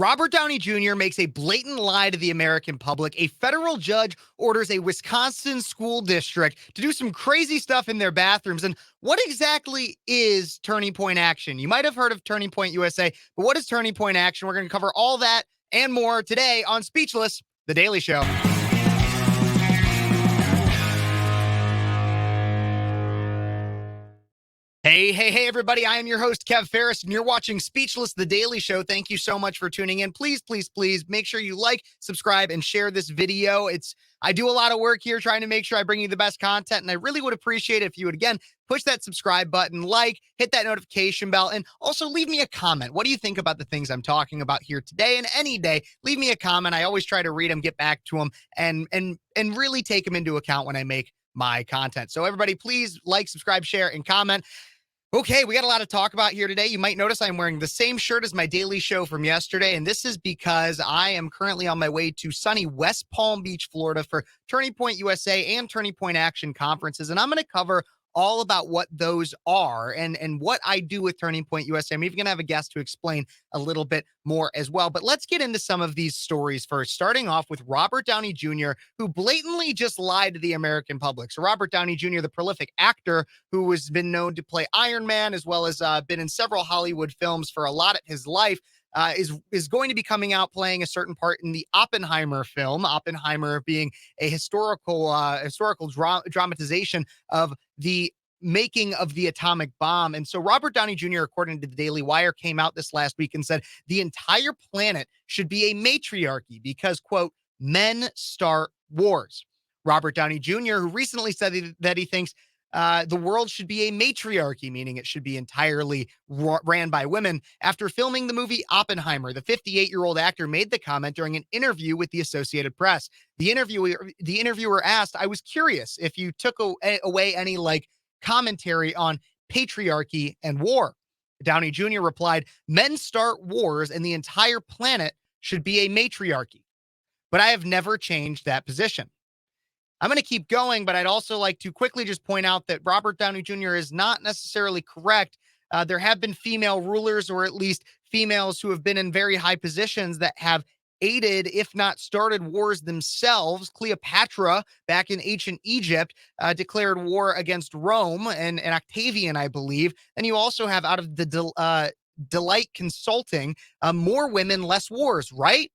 Robert Downey Jr. makes a blatant lie to the American public. A federal judge orders a Wisconsin school district to do some crazy stuff in their bathrooms. And what exactly is Turning Point Action? You might have heard of Turning Point USA, but what is Turning Point Action? We're going to cover all that and more today on Speechless, The Daily Show. Hey, everybody. I am your host, Phares, and you're watching Speechless, The Daily Show. Thank you so much for tuning in. Please make sure you like, subscribe, and share this video. I do a lot of work here trying to make sure I bring you the best content, and I really would appreciate it if you would, again, push that subscribe button, hit that notification bell, and also leave me a comment. What do you think about the things I'm talking about here today and any day? Leave me a comment. I always try to read them, get back to them, and really take them into account when I make my content. So everybody, please like, subscribe, share, and comment. Okay, we got a lot to talk about here today. You might notice I'm wearing the same shirt as my daily show from yesterday, and this is because I am currently on my way to sunny West Palm Beach, Florida for Turning Point USA and Turning Point Action conferences, and I'm going to cover all about what those are and what I do with Turning Point USA. I'm even going to have a guest to explain a little bit more as well. But let's get into some of these stories first, starting off with Robert Downey Jr., who blatantly just lied to the American public. So Robert Downey Jr., the prolific actor who has been known to play Iron Man, as well as been in several Hollywood films for a lot of his life, is going to be coming out playing a certain part in the Oppenheimer film. Oppenheimer being a historical dramatization of the making of the atomic bomb. And so Robert Downey Jr., according to the Daily Wire, came out this last week and said the entire planet should be a matriarchy because, quote, men start wars. Robert Downey Jr., who recently said that he thinks the world should be a matriarchy, meaning it should be entirely ran by women. After filming the movie Oppenheimer, the 58-year-old actor made the comment during an interview with the Associated Press. The interviewer asked, "I was curious if you took away any commentary on patriarchy and war." Downey Jr. replied, "Men start wars and the entire planet should be a matriarchy. But I have never changed that position." I'm going to keep going, but I'd also like to quickly just point out that Robert Downey Jr. is not necessarily correct. There have been female rulers, or at least females who have been in very high positions that have aided, if not started, wars themselves. Cleopatra, back in ancient Egypt, declared war against Rome and Octavian, I believe. And you also have, out of the Delight Consulting, more women, less wars, right?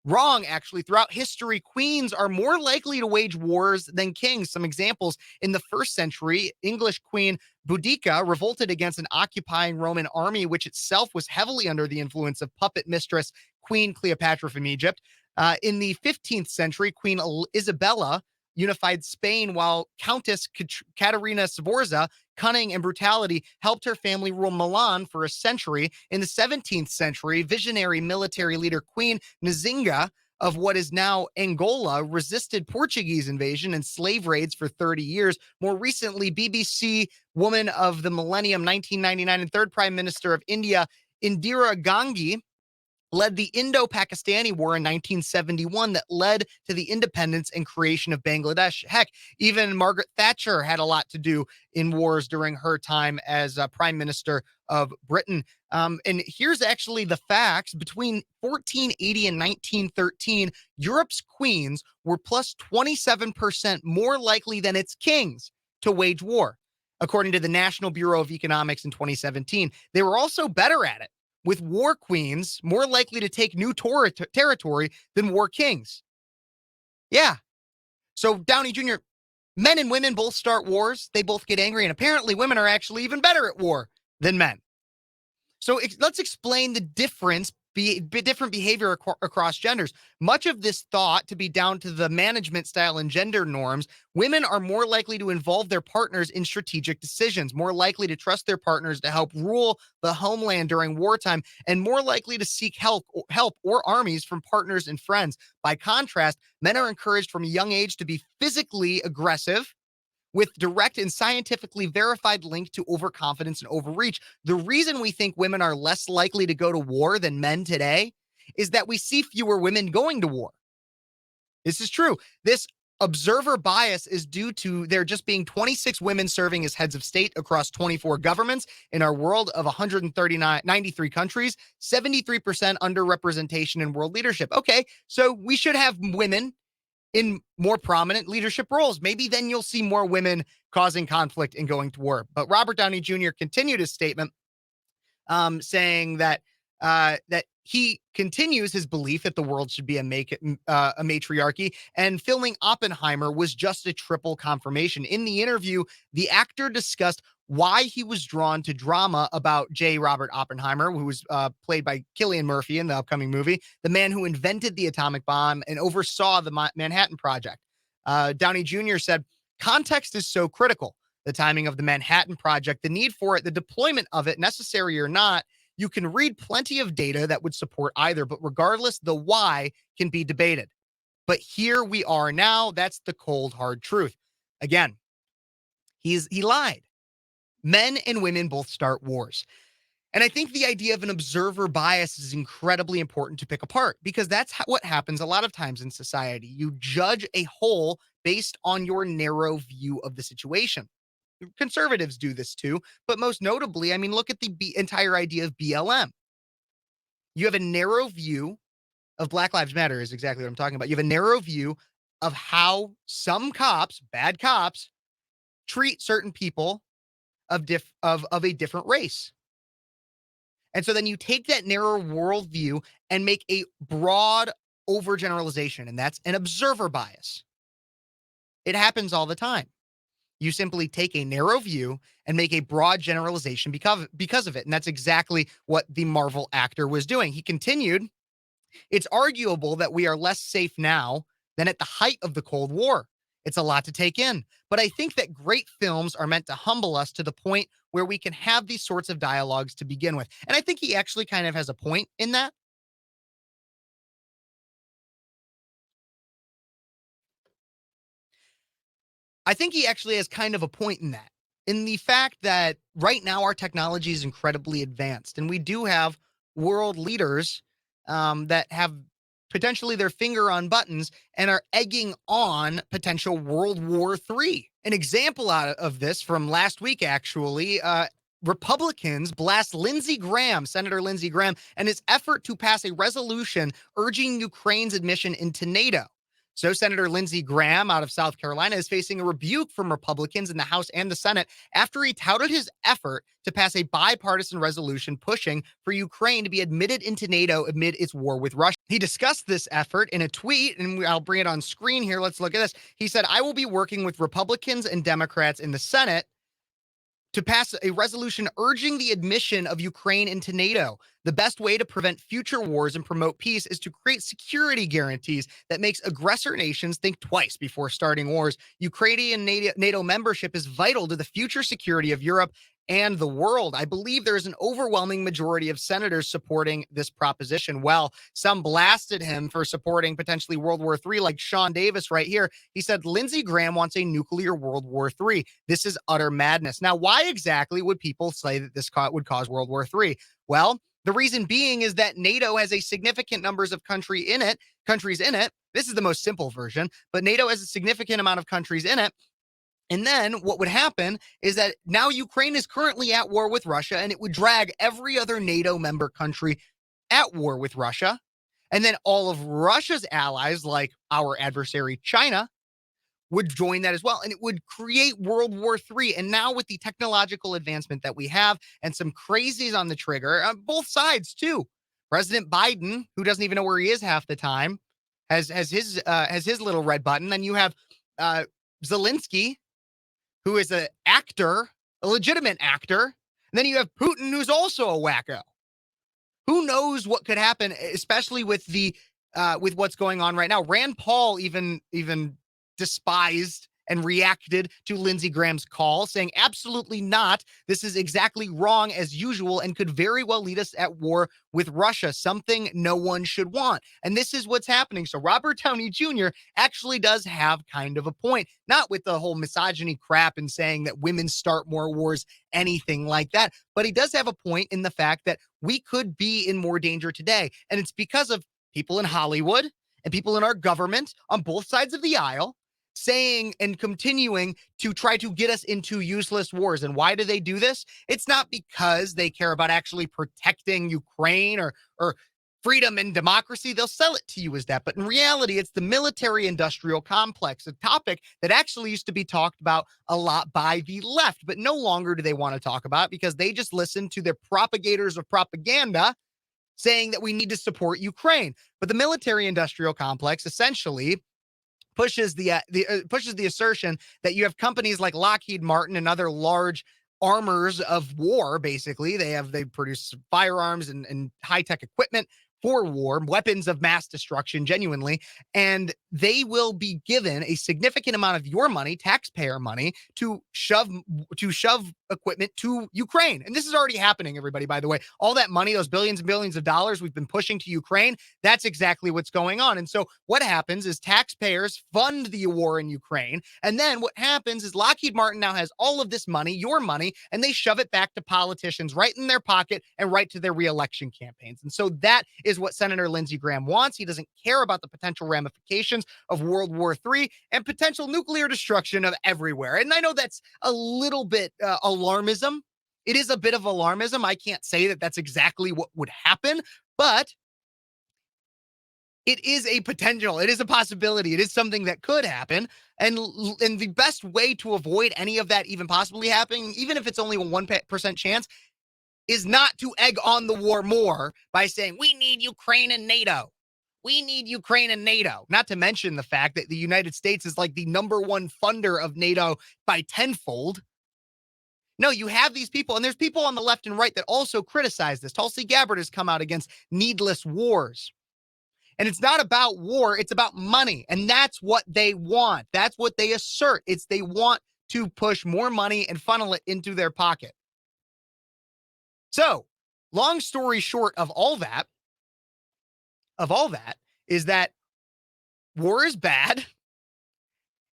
Wrong, actually. Throughout history, queens are more likely to wage wars than kings. Some examples: in the 1st century, English Queen Boudica revolted against an occupying Roman army, which itself was heavily under the influence of puppet mistress Queen Cleopatra from Egypt. In the 15th century, Queen Isabella unified Spain, while Countess Caterina Sforza, cunning and brutality, helped her family rule Milan for a century. In the 17th century, visionary military leader Queen Nzinga of what is now Angola resisted Portuguese invasion and slave raids for 30 years. More recently, BBC Woman of the Millennium 1999 and 3rd Prime Minister of India, Indira Gandhi, led the Indo-Pakistani War in 1971 that led to the independence and creation of Bangladesh. Heck, even Margaret Thatcher had a lot to do in wars during her time as Prime Minister of Britain. And here's actually the facts. Between 1480 and 1913, Europe's queens were plus 27% more likely than its kings to wage war, according to the National Bureau of Economics in 2017. They were also better at it, with war queens more likely to take new territory than war kings. Yeah. So Downey Jr., men and women both start wars. They both get angry. And apparently women are actually even better at war than men. So let's explain the different behavior across genders. Much of this thought to be down to the management style and gender norms. Women are more likely to involve their partners in strategic decisions, more likely to trust their partners to help rule the homeland during wartime, and more likely to seek help or armies from partners and friends. By contrast, men are encouraged from a young age to be physically aggressive, with direct and scientifically verified link to overconfidence and overreach. The reason we think women are less likely to go to war than men today is that we see fewer women going to war. This is true. This Observer bias is due to there just being 26 women serving as heads of state across 24 governments in our world of 93 countries, 73% underrepresentation in world leadership. Okay, so we should have women in more prominent leadership roles. Maybe then you'll see more women causing conflict and going to war. But Robert Downey Jr. continued his statement, saying that that he continues his belief that the world should be a matriarchy, and filming Oppenheimer was just a triple confirmation. In the interview, the actor discussed why he was drawn to drama about J. Robert Oppenheimer, who was played by Cillian Murphy in the upcoming movie, the man who invented the atomic bomb and oversaw the Manhattan Project. Downey Jr. said, context is so critical. The timing of the Manhattan Project, the need for it, the deployment of it, necessary or not. You can read plenty of data that would support either, but regardless, the why can be debated. But here we are now. That's the cold, hard truth. Again, he lied. Men and women both start wars. And I think the idea of an observer bias is incredibly important to pick apart, because that's what happens a lot of times in society. You judge a whole based on your narrow view of the situation. Conservatives do this too, but most notably, I mean, look at the entire idea of BLM. You have a narrow view of Black Lives Matter is exactly what I'm talking about. You have a narrow view of how some cops, bad cops, treat certain people of a different race. And so then you take that narrow worldview and make a broad overgeneralization, and that's an observer bias. It happens all the time. You simply take a narrow view and make a broad generalization because of it. And that's exactly what the Marvel actor was doing. He continued, it's arguable that we are less safe now than at the height of the Cold War. It's a lot to take in. But I think that great films are meant to humble us to the point where we can have these sorts of dialogues to begin with. And I think he actually kind of has a point in that. I think he actually has kind of a point in that, in the fact that right now our technology is incredibly advanced, and we do have world leaders that have potentially their finger on buttons and are egging on potential World War III. An example out of this from last week, actually, Republicans blast Lindsey Graham, Senator Lindsey Graham, and his effort to pass a resolution urging Ukraine's admission into NATO. So Senator Lindsey Graham out of South Carolina is facing a rebuke from Republicans in the House and the Senate after he touted his effort to pass a bipartisan resolution pushing for Ukraine to be admitted into NATO amid its war with Russia. He discussed this effort in a tweet, and I'll bring it on screen here. Let's look at this. He said, I will be working with Republicans and Democrats in the Senate to pass a resolution urging the admission of Ukraine into NATO. The best way to prevent future wars and promote peace is to create security guarantees that makes aggressor nations think twice before starting wars. Ukrainian NATO membership is vital to the future security of Europe and the world. I believe there is an overwhelming majority of senators supporting this proposition. Well, some blasted him for supporting potentially World War III, like Sean Davis right here. He said, Lindsey Graham wants a nuclear World War III. This is utter madness. Now, why exactly would people say that this would cause World War III? Well, the reason being is that NATO has a significant numbers of countries in it. This is the most simple version, but NATO has a significant amount of countries in it. And then what would happen is that now Ukraine is currently at war with Russia, and it would drag every other NATO member country at war with Russia. And then all of Russia's allies, like our adversary China, would join that as well. And it would create World War III. And now with the technological advancement that we have and some crazies on the trigger on both sides too. President Biden, who doesn't even know where he is half the time, has his little red button. Then you have Zelensky, who is an actor, a legitimate actor. And then you have Putin, who's also a wacko. Who knows what could happen, especially with with what's going on right now. Rand Paul even despised and reacted to Lindsey Graham's call, saying, absolutely not. This is exactly wrong as usual and could very well lead us at war with Russia, something no one should want. And this is what's happening. So Robert Downey Jr. actually does have kind of a point, not with the whole misogyny crap and saying that women start more wars, anything like that. But he does have a point in the fact that we could be in more danger today. And it's because of people in Hollywood and people in our government on both sides of the aisle saying and continuing to try to get us into useless wars. And why do they do this? It's not because they care about actually protecting Ukraine or freedom and democracy. They'll sell it to you as that. But in reality, it's the military industrial complex, a topic that actually used to be talked about a lot by the left, but no longer do they want to talk about because they just listen to their propagators of propaganda saying that we need to support Ukraine. But the military industrial complex essentially pushes the assertion that you have companies like Lockheed Martin and other large armors of war. Basically, they produce firearms and high-tech equipment for war, weapons of mass destruction, genuinely, and they will be given a significant amount of your money, taxpayer money, to shove equipment to Ukraine. And this is already happening, everybody, by the way. All that money, those billions and billions of dollars we've been pushing to Ukraine, that's exactly what's going on. And so what happens is taxpayers fund the war in Ukraine. And then what happens is Lockheed Martin now has all of this money, your money, and they shove it back to politicians right in their pocket and right to their reelection campaigns. And so that is what Senator Lindsey Graham wants. He doesn't care about the potential ramifications of World War III and potential nuclear destruction of everywhere. And I know that's a little bit alarmism. It is a bit of alarmism. I can't say that that's exactly what would happen, but it is a potential. It is a possibility. It is something that could happen. And the best way to avoid any of that even possibly happening, even if it's only a 1% chance, is not to egg on the war more by saying, we need Ukraine and NATO. We need Ukraine and NATO. Not to mention the fact that the United States is like the number one funder of NATO by tenfold. No, you have these people, and there's people on the left and right that also criticize this. Tulsi Gabbard has come out against needless wars. And it's not about war, it's about money. And that's what they want. That's what they assert. They want to push more money and funnel it into their pocket. So, long story short of all that is that war is bad.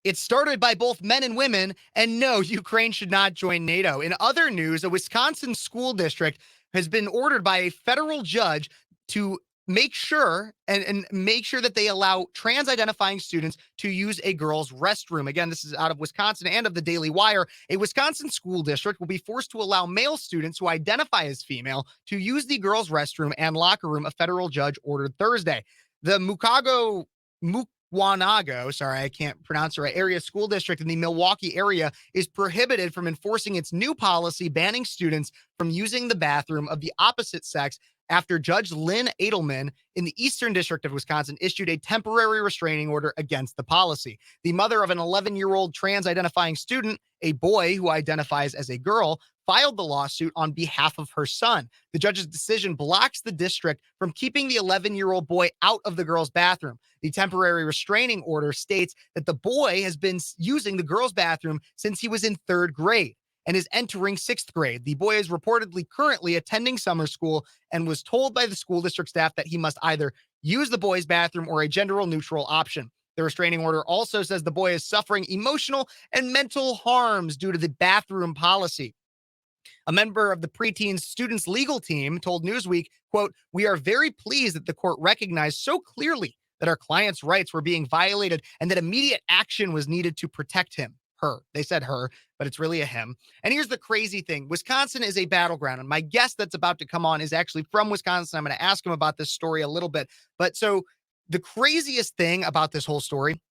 It's started by both men and women, and no, Ukraine should not join NATO. In other news, a Wisconsin school district has been ordered by a federal judge to make sure that they allow trans-identifying students to use a girls' restroom. Again, this is out of Wisconsin and of the Daily Wire. A Wisconsin school district will be forced to allow male students who identify as female to use the girls' restroom and locker room, a federal judge ordered Thursday. The Mukwonago, sorry, I can't pronounce it right, area school district in the Milwaukee area is prohibited from enforcing its new policy banning students from using the bathroom of the opposite sex after Judge Lynn Edelman in the Eastern District of Wisconsin issued a temporary restraining order against the policy. The mother of an 11-year-old trans-identifying student, a boy who identifies as a girl, filed the lawsuit on behalf of her son. The judge's decision blocks the district from keeping the 11-year-old boy out of the girl's bathroom. The temporary restraining order states that the boy has been using the girl's bathroom since he was in 3rd grade and is entering 6th grade. The boy is reportedly currently attending summer school and was told by the school district staff that he must either use the boys' bathroom or a gender-neutral option. The restraining order also says the boy is suffering emotional and mental harms due to the bathroom policy. A member of the preteen students' legal team told Newsweek, quote, "We are very pleased that the court recognized so clearly that our client's rights were being violated and that immediate action was needed to protect him." Her. They said her, but it's really a him. And here's the crazy thing. Wisconsin is a battleground. And my guest that's about to come on is actually from Wisconsin. I'm going to ask him about this story a little bit. But so the craziest thing about this whole story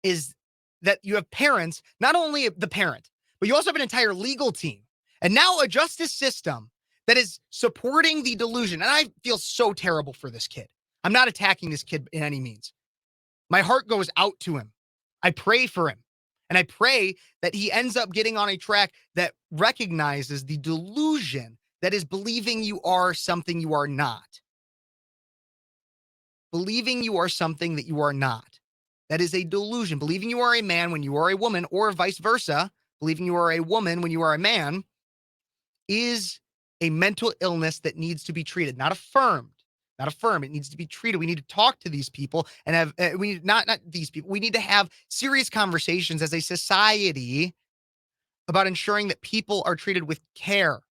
is that you have parents, not only the parent, but you also have an entire legal team and now a justice system that is supporting the delusion. And I feel so terrible for this kid. I'm not attacking this kid in any means. My heart goes out to him. I pray for him. And I pray that he ends up getting on a track that recognizes the delusion that is believing you are something you are not. Believing you are something that you are not. That is a delusion. Believing you are a man when you are a woman, or vice versa, believing you are a woman when you are a man, is a mental illness that needs to be treated, not affirmed. Not affirm. It needs to be treated. We need to talk to these people and have, we not these people. We need to have serious conversations as a society about ensuring that people are treated with care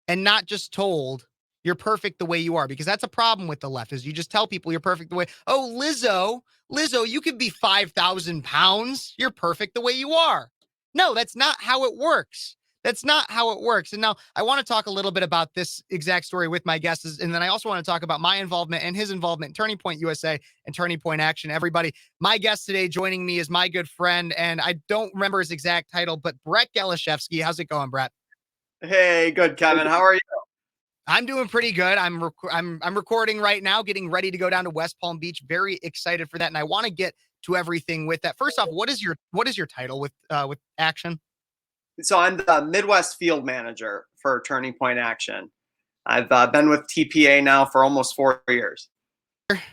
and not just told, You're perfect the way you are, because that's a problem with the left is you just tell people you're perfect the way. Oh, Lizzo, you could be 5,000 pounds. You're perfect the way you are. No, that's not how it works. That's not how it works. And now I want to talk a little bit about this exact story with my guests. And then I also want to talk about my involvement and his involvement in Turning Point USA and Turning Point Action. Everybody, my guest today joining me is my good friend, and I don't remember his exact title, but Brett Galashevsky. How's it going, Brett? Hey, good, Kevin. How are you? I'm doing pretty good. I'm recording right now, getting ready to go down to West Palm Beach. Very excited for that, and I want to get to everything with that. First off, what is your title with Action? So I'm the Midwest field manager for Turning Point Action. I've been with TPA now for almost 4 years.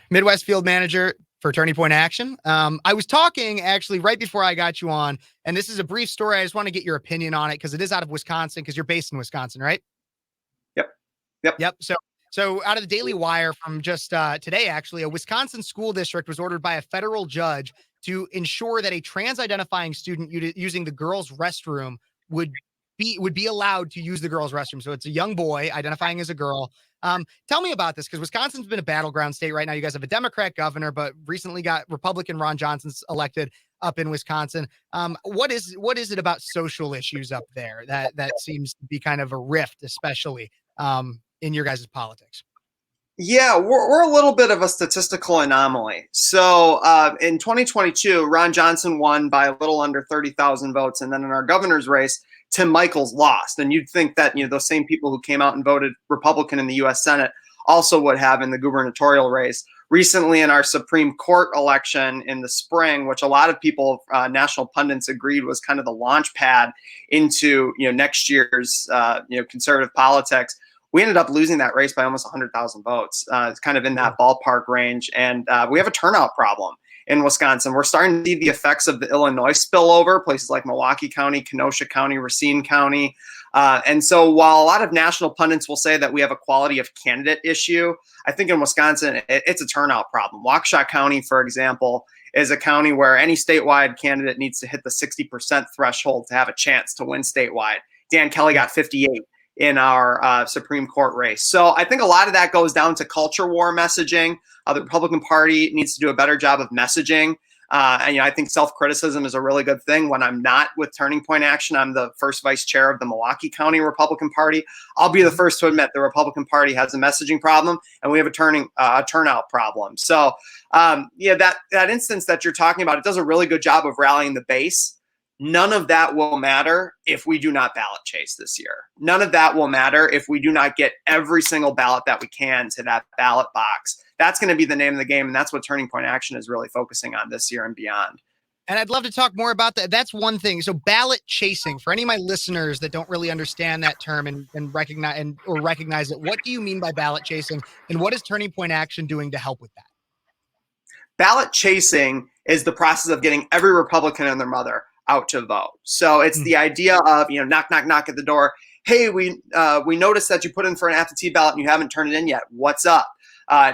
Midwest field manager for Turning Point Action. I was talking actually right before I got you on, and this is a brief story. I just want to get your opinion on it because it is out of Wisconsin, because you're based in Wisconsin, right? Yep. So out of the Daily Wire from just today, actually, a Wisconsin school district was ordered by a federal judge to ensure that a trans-identifying student using the girls' restroom would be allowed to use the girls' restroom. So it's a young boy identifying as a girl. Tell me about this, because Wisconsin's been a battleground state right now. You guys have a Democrat governor, but recently got Republican Ron Johnson's elected up in Wisconsin. What is it about social issues up there that seems to be kind of a rift, especially in your guys' politics? Yeah, we're a little bit of a statistical anomaly. So in 2022, Ron Johnson won by a little under 30,000 votes. And then in our governor's race, Tim Michels lost. And you'd think that, those same people who came out and voted Republican in the U.S. Senate also would have in the gubernatorial race. Recently, in our Supreme Court election in the spring, which a lot of people, national pundits, agreed was kind of the launch pad into next year's conservative politics, we ended up losing that race by almost 100,000 votes. It's kind of in that ballpark range. And we have a turnout problem in Wisconsin. We're starting to see the effects of the Illinois spillover, places like Milwaukee County, Kenosha County, Racine County. And so while a lot of national pundits will say that we have a quality of candidate issue, I think in Wisconsin, it's a turnout problem. Waukesha County, for example, is a county where any statewide candidate needs to hit the 60% threshold to have a chance to win statewide. Dan Kelly got 58 in our Supreme Court race. So I think a lot of that goes down to culture war messaging. The Republican Party needs to do a better job of messaging. And I think self-criticism is a really good thing. When I'm not with Turning Point Action, I'm the first vice chair of the Milwaukee County Republican Party. I'll be the first to admit the Republican Party has a messaging problem, and we have a turnout problem. So that instance that you're talking about, it does a really good job of rallying the base. None of that will matter if we do not ballot chase this year. None of that will matter if we do not get every single ballot that we can to that ballot box. That's going to be the name of the game, and that's what Turning Point Action is really focusing on this year and beyond. And I'd love to talk more about that. That's one thing. So ballot chasing, for any of my listeners that don't really understand that term and recognize it, what do you mean by ballot chasing, and what is Turning Point Action doing to help with that? Ballot chasing is the process of getting every Republican and their mother out to vote. So it's the idea of, knock, knock, knock at the door. Hey, we noticed that you put in for an absentee ballot and you haven't turned it in yet. What's up?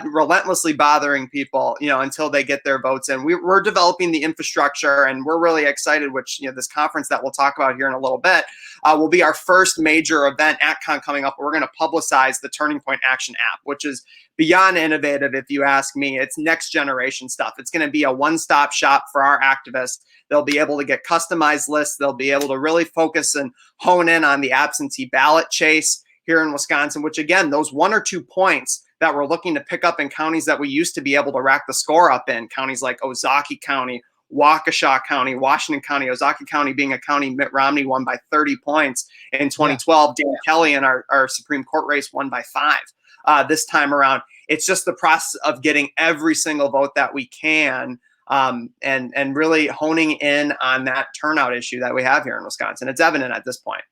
Relentlessly bothering people, until they get their votes in. We're developing the infrastructure, and we're really excited, which, this conference that we'll talk about here in a little bit will be our first major event, ActCon, coming up. We're going to publicize the Turning Point Action app, which is beyond innovative, if you ask me. It's next generation stuff. It's going to be a one-stop shop for our activists. They'll be able to get customized lists. They'll be able to really focus and hone in on the absentee ballot chase here in Wisconsin, which, again, those 1 or 2 points that we're looking to pick up in counties that we used to be able to rack the score up in, counties like Ozaukee County, Waukesha County, Washington County, Ozaukee County being a county Mitt Romney won by 30 points in 2012. Dan Kelly in our Supreme Court race won by 5 this time around. It's just the process of getting every single vote that we can, and really honing in on that turnout issue that we have here in Wisconsin. It's evident at this point.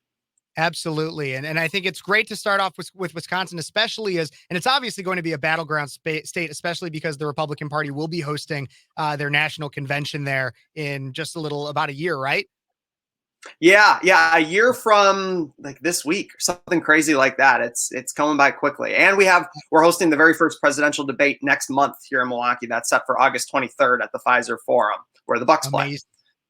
Absolutely. And I think it's great to start off with Wisconsin, especially and it's obviously going to be a battleground state, especially because the Republican Party will be hosting their national convention there in just about a year, right? Yeah, a year from like this week or something crazy like that. It's coming by quickly. And we're hosting the very first presidential debate next month here in Milwaukee. That's set for August 23rd at the Pfizer Forum, where the Bucks play.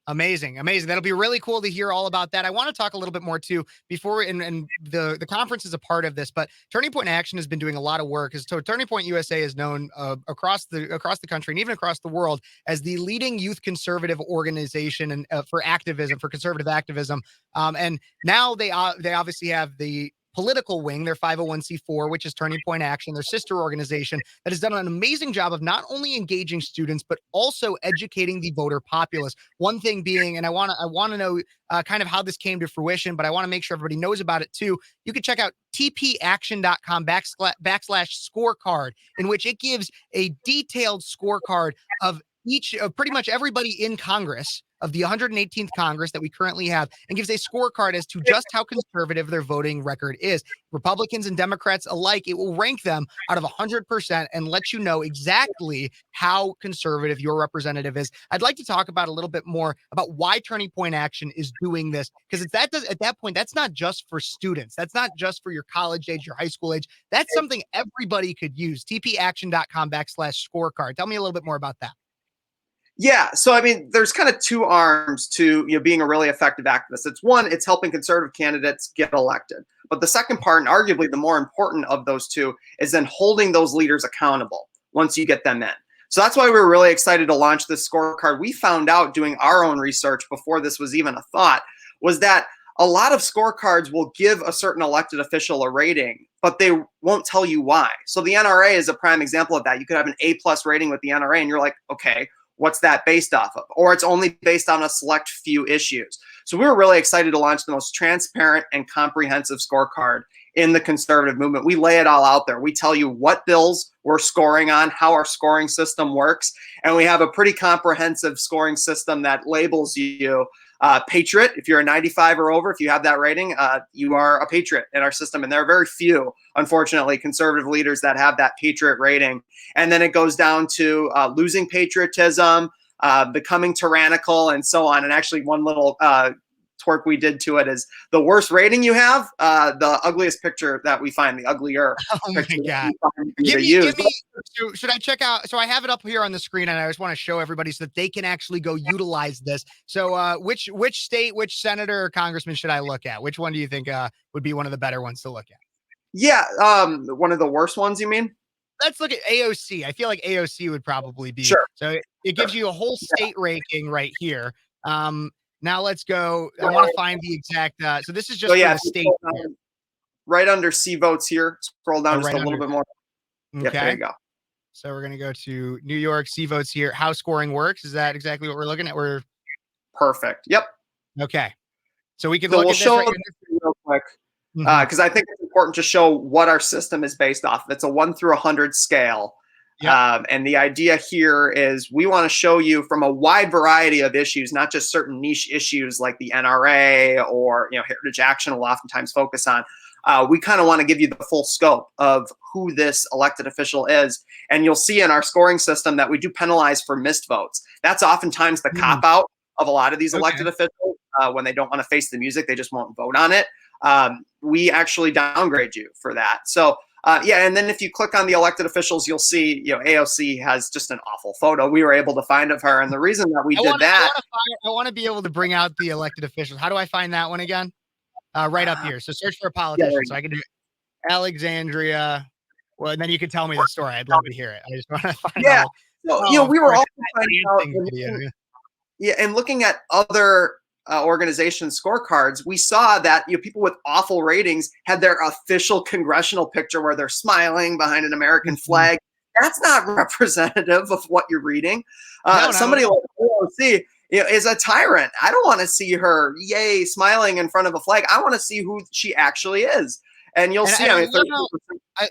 Amazing, amazing. That'll be really cool to hear all about that. I want to talk a little bit more too before, and the conference is a part of this, but Turning Point Action has been doing a lot of work. So Turning Point USA is known across the country and even across the world as the leading youth conservative organization and for activism, for conservative activism. And now they obviously have the political wing, their 501c4, which is Turning Point Action, their sister organization that has done an amazing job of not only engaging students, but also educating the voter populace. One thing being, and I want to know kind of how this came to fruition, but I want to make sure everybody knows about it too. You can check out tpaction.com backslash scorecard, in which it gives a detailed scorecard of pretty much everybody in Congress, of the 118th Congress that we currently have, and gives a scorecard as to just how conservative their voting record is. Republicans and Democrats alike, it will rank them out of 100% and let you know exactly how conservative your representative is. I'd like to talk about a little bit more about why Turning Point Action is doing this, because at that point, that's not just for students. That's not just for your college age, your high school age. That's something everybody could use. tpaction.com backslash scorecard. Tell me a little bit more about that. Yeah, so I mean, there's kind of two arms to being a really effective activist. It's one, it's helping conservative candidates get elected. But the second part, and arguably the more important of those two, is then holding those leaders accountable once you get them in. So that's why we were really excited to launch this scorecard. We found out doing our own research before this was even a thought, was that a lot of scorecards will give a certain elected official a rating, but they won't tell you why. So the NRA is a prime example of that. You could have an A+ rating with the NRA, and you're like, okay, what's that based off of? Or it's only based on a select few issues. So we were really excited to launch the most transparent and comprehensive scorecard in the conservative movement. We lay it all out there. We tell you what bills we're scoring on, how our scoring system works, and we have a pretty comprehensive scoring system that labels you patriot. If you're a 95 or over, if you have that rating, you are a patriot in our system. And there are very few, unfortunately, conservative leaders that have that patriot rating. And then it goes down to losing patriotism, becoming tyrannical, and so on. And actually, one little twerk we did to it is the worst rating you have, the ugliest picture that we find, the uglier picture. God. Should I check out? So I have it up here on the screen, and I just want to show everybody so that they can actually go utilize this. So which state, which senator or congressman should I look at? Which one do you think would be one of the better ones to look at? Yeah, one of the worst ones, you mean? Let's look at AOC. I feel like AOC would probably be. Sure. So it gives you a whole state ranking right here. Now let's go. I want to find the exact. So this is just for the state. Right under C votes here. Scroll down just a little bit more. Okay. Yep, there you go. So we're going to go to New York, C votes here. How scoring works. Is that exactly what we're looking at? We're perfect. Yep. Okay. So we can look at this show right real quick because I think it's important to show what our system is based off. It's a 1 through 100 scale. Yep. And the idea here is we want to show you from a wide variety of issues, not just certain niche issues like the NRA or Heritage Action will oftentimes focus on. We kind of want to give you the full scope of who this elected official is. And you'll see in our scoring system that we do penalize for missed votes. That's oftentimes the cop-out of a lot of these elected officials. When they don't want to face the music, they just won't vote on it. We actually downgrade you for that. So and then if you click on the elected officials, you'll see, AOC has just an awful photo we were able to find of her. And the reason that we did that. I want to be able to bring out the elected officials. How do I find that one again? Right up here. So search for a politician. So I can do Alexandria. Well, and then you can tell me the story. I'd love to hear it. I just want to find out. So, we were also finding out. And looking at other organizations' scorecards, we saw that people with awful ratings had their official congressional picture where they're smiling behind an American flag. That's not representative of what you're reading. Somebody like AOC is a tyrant. I don't want to see her smiling in front of a flag. I want to see who she actually is. And you'll see.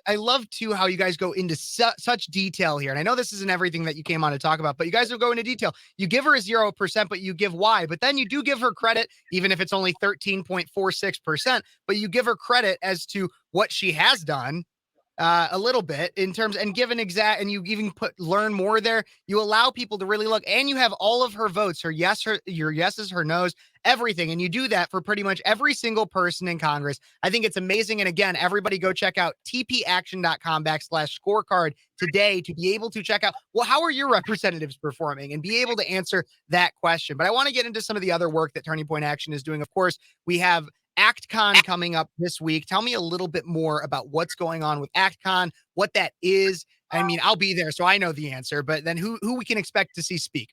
I love too how you guys go into such detail here. And I know this isn't everything that you came on to talk about, but you guys will go into detail. You give her a 0%, but you give why. But then you do give her credit, even if it's only 13.46%. But you give her credit as to what she has done A little bit in terms and give an exact, and you even learn more there. You allow people to really look, and you have all of her votes, your yeses, her no's, everything. And you do that for pretty much every single person in Congress. I think it's amazing. And again, everybody go check out tpaction.com/scorecard today to be able to check out, well, how are your representatives performing and be able to answer that question. But I want to get into some of the other work that Turning Point Action is doing. Of course, we have ActCon coming up this week. Tell me a little bit more about what's going on with ActCon, what that is. I mean, I'll be there, so I know the answer, but then who we can expect to see speak?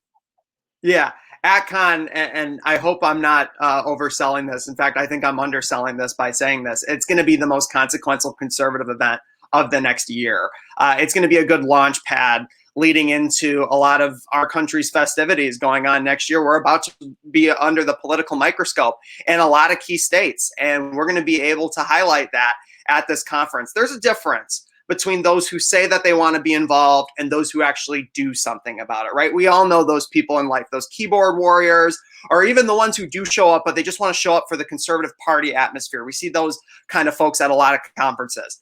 Yeah, ActCon, and I hope I'm not overselling this. In fact, I think I'm underselling this by saying this. It's going to be the most consequential conservative event of the next year. It's going to be a good launch pad leading into a lot of our country's festivities going on next year. We're about to be under the political microscope in a lot of key states, and we're going to be able to highlight that at this conference. There's a difference between those who say that they want to be involved and those who actually do something about it, right? We all know those people in life, those keyboard warriors, or even the ones who do show up, but they just want to show up for the conservative party atmosphere. We see those kind of folks at a lot of conferences.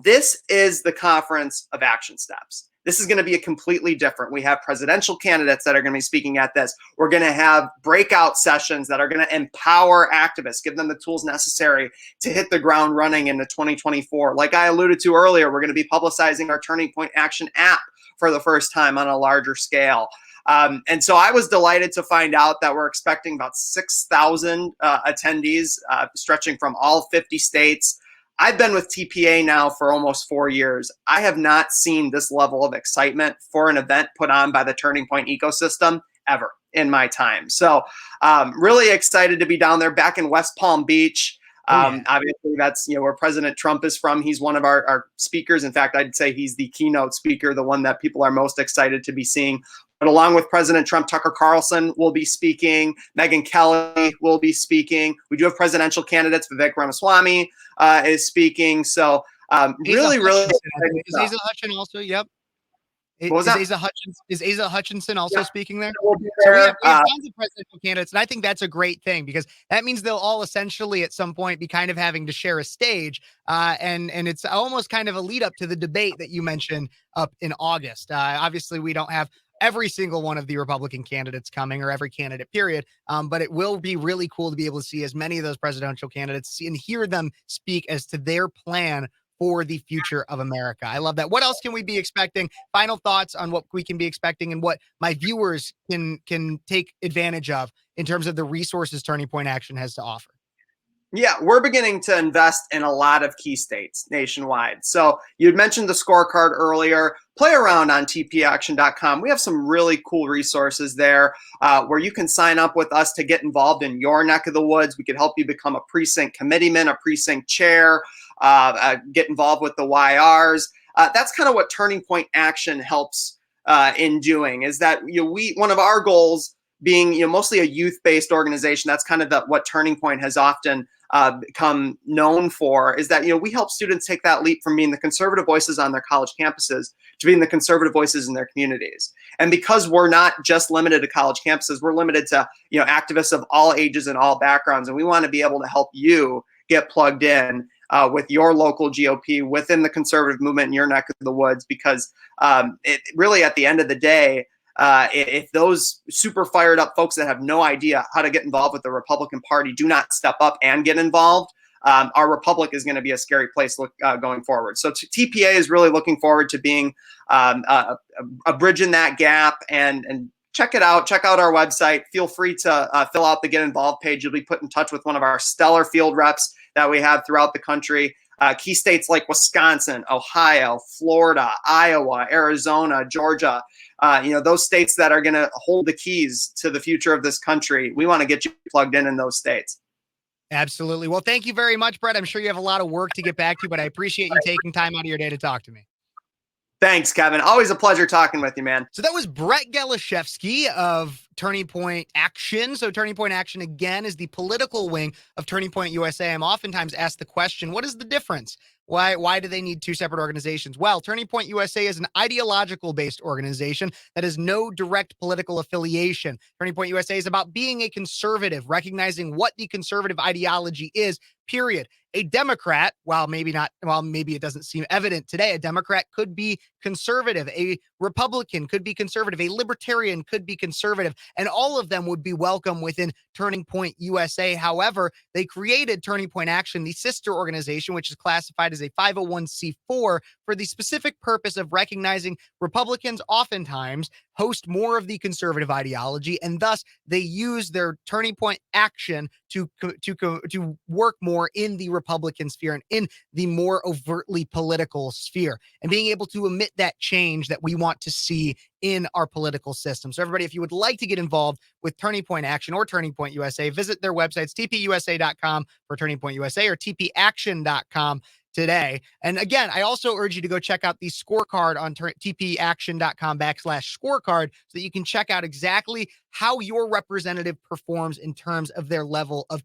This is the conference of action steps. This is going to be a completely different. We have presidential candidates that are going to be speaking at this. We're going to have breakout sessions that are going to empower activists, give them the tools necessary to hit the ground running into 2024. Like I alluded to earlier, we're going to be publicizing our Turning Point Action app for the first time on a larger scale. And so I was delighted to find out that we're expecting about 6,000 attendees, stretching from all 50 states. I've been with TPA now for almost 4 years. I have not seen this level of excitement for an event put on by the Turning Point ecosystem ever in my time. So really excited to be down there back in West Palm Beach. Obviously, that's where President Trump is from. He's one of our speakers. In fact, I'd say he's the keynote speaker, the one that people are most excited to be seeing. But along with President Trump, Tucker Carlson will be speaking. Megyn Kelly will be speaking. We do have presidential candidates. Vivek Ramaswamy is speaking. So really. Is Asa Hutchinson also? Yep. What was that? Is Asa Hutchinson also speaking there? So we have tons of presidential candidates, and I think that's a great thing because that means they'll all essentially at some point be kind of having to share a stage, and it's almost kind of a lead up to the debate that you mentioned up in August. Obviously, we don't have every single one of the Republican candidates coming, or every candidate period. But it will be really cool to be able to see as many of those presidential candidates and hear them speak as to their plan for the future of America. I love that. What else can we be expecting? Final thoughts on what we can be expecting and what my viewers can take advantage of in terms of the resources Turning Point Action has to offer. Yeah, we're beginning to invest in a lot of key states nationwide. So you'd mentioned the scorecard earlier. Play around on tpaction.com. We have some really cool resources there where you can sign up with us to get involved in your neck of the woods. We could help you become a precinct committeeman, a precinct chair, get involved with the YRs. That's kind of what Turning Point Action helps in doing, is that one of our goals being mostly a youth-based organization. That's kind of what Turning Point has often become known for, is that we help students take that leap from being the conservative voices on their college campuses to being the conservative voices in their communities. And because we're not just limited to college campuses, we're limited to activists of all ages and all backgrounds, and we want to be able to help you get plugged in with your local GOP within the conservative movement in your neck of the woods, because it really, at the end of the day, if those super fired up folks that have no idea how to get involved with the Republican Party do not step up and get involved, our republic is going to be a scary place going forward. So TPA is really looking forward to being a bridge in that gap, and check it out. Check out our website. Feel free to fill out the Get Involved page. You'll be put in touch with one of our stellar field reps that we have throughout the country. Key states like Wisconsin, Ohio, Florida, Iowa, Arizona, Georgia, those states that are going to hold the keys to the future of this country. We want to get you plugged in those states. Absolutely. Well, thank you very much, Brett. I'm sure you have a lot of work to get back to, but I appreciate you taking time out of your day to talk to me. Thanks, Kevin. Always a pleasure talking with you, man. So that was Brett Galashevsky of Turning Point Action. So Turning Point Action, again, is the political wing of Turning Point USA. I'm oftentimes asked the question, what is the difference? Why do they need two separate organizations? Well, Turning Point USA is an ideological-based organization that has no direct political affiliation. Turning Point USA is about being a conservative, recognizing what the conservative ideology is, period. A Democrat, while maybe it doesn't seem evident today, a Democrat could be conservative, a Republican could be conservative, a Libertarian could be conservative, and all of them would be welcome within Turning Point USA. However, they created Turning Point Action, the sister organization, which is classified as a 501c4 for the specific purpose of recognizing Republicans oftentimes host more of the conservative ideology, and thus they use their Turning Point Action to work more in the Republican sphere and in the more overtly political sphere, and being able to emit that change that we want to see in our political system. So everybody, if you would like to get involved with Turning Point Action or Turning Point USA, visit their websites, tpusa.com for Turning Point USA or tpaction.com today. And again, I also urge you to go check out the scorecard on tpaction.com/scorecard so that you can check out exactly how your representative performs in terms of their level of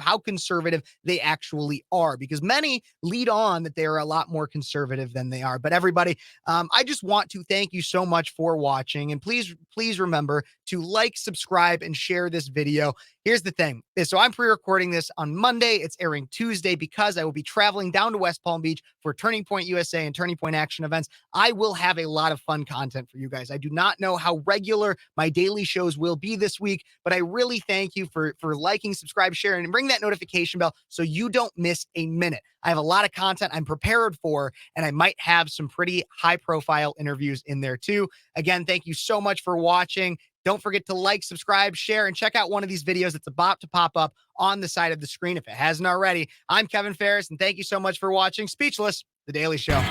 how conservative they actually are, because many lead on that they are a lot more conservative than they are. But everybody, I just want to thank you so much for watching, and please remember to like, subscribe, and share this video. Here's the thing. So I'm pre-recording this on Monday. It's airing Tuesday because I will be traveling down to West Palm Beach for Turning Point USA and Turning Point Action events. I will have a lot of fun content for you guys. I do not know how regular my daily shows will be this week, but I really thank you for liking, subscribe, sharing, and ring that notification bell so you don't miss a minute. I have a lot of content I'm prepared for, and I might have some pretty high-profile interviews in there too. Again, thank you so much for watching. Don't forget to like, subscribe, share, and check out one of these videos that's about to pop up on the side of the screen if it hasn't already. I'm Kevin Phares, and thank you so much for watching Speechless, The Daily Show.